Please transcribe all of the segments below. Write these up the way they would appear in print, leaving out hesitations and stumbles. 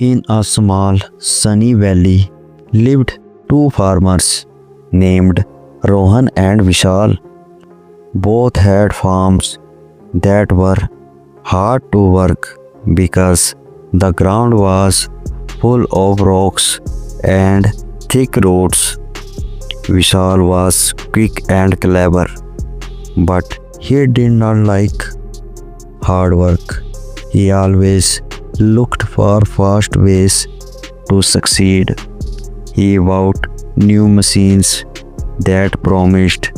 In a small sunny valley lived two farmers named Rohan and Vishal. Both had farms that were hard to work because the ground was full of rocks and thick roads. Vishal was quick and clever, but he did not like hard work. He always looked for fast ways to succeed. He bought new machines that promised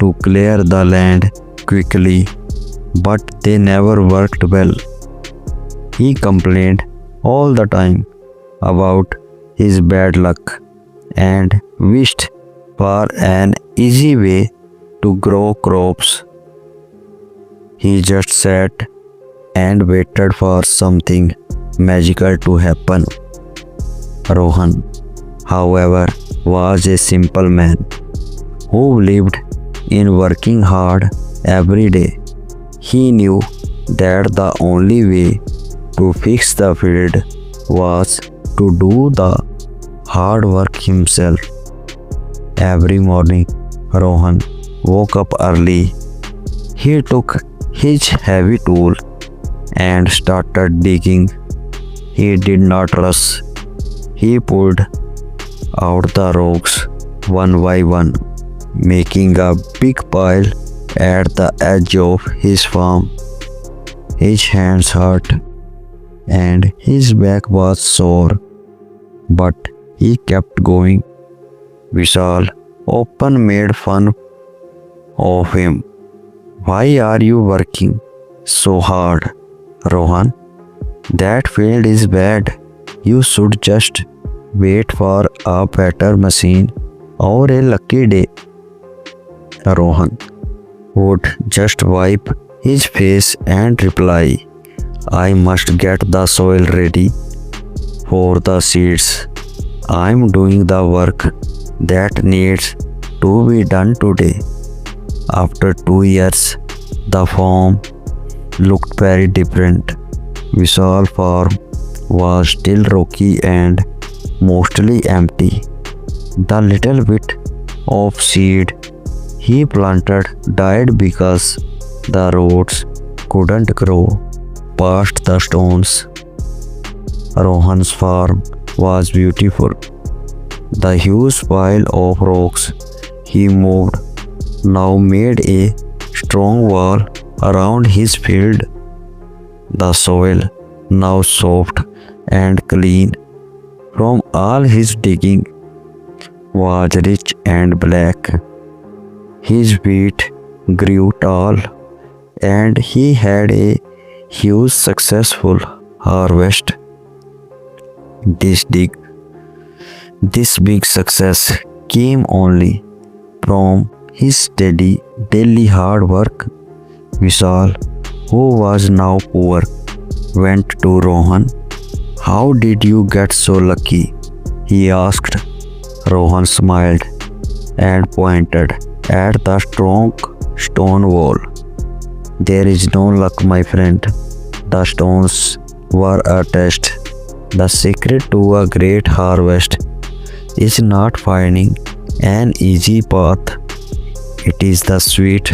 to clear the land quickly, but they never worked well. He complained all the time about his bad luck and wished for an easy way to grow crops. He just sat and waited for something magical to happen. Rohan, however, was a simple man who believed in working hard every day. He knew that the only way to fix the field was to do the hard work himself. Every morning, Rohan woke up early. He took his heavy tool and started digging. He did not rush. He pulled out the rocks one by one, making a big pile at the edge of his farm. His hands hurt and his back was sore, but he kept going. Vishal often made fun of him. "Why are you working so hard, Rohan? That field is bad. You should just wait for a better machine or a lucky day." Rohan would just wipe his face and reply, "I must get the soil ready for the seeds. I'm doing the work that needs to be done today." After 2 years, the farm looked very different. Vishal farm was still rocky and mostly empty. The little bit of seed he planted died because the roads couldn't grow past the stones. Rohan's farm was beautiful. The huge pile of rocks he moved now made a strong wall around his field. The soil, now soft and clean from all his digging, was rich and black. His wheat grew tall and he had a huge successful harvest. This big success came only from his steady daily hard work. Vishal, who was now poor, went to Rohan. "How did you get so lucky?" he asked. Rohan smiled and pointed at the strong stone wall. "There is no luck, my friend. The stones were a test. The secret to a great harvest is not finding an easy path. It is the sweat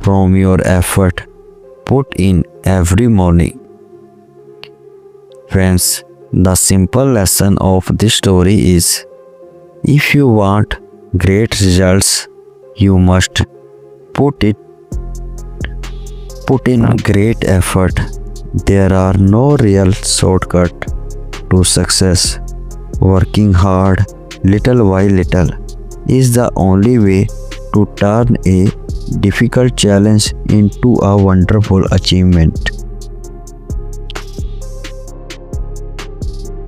from your effort put in every morning." Friends, the simple lesson of this story is, if you want great results, you must put in great effort. There are no real shortcut to success. Working hard little by little is the only way to turn a difficult challenge into a wonderful achievement.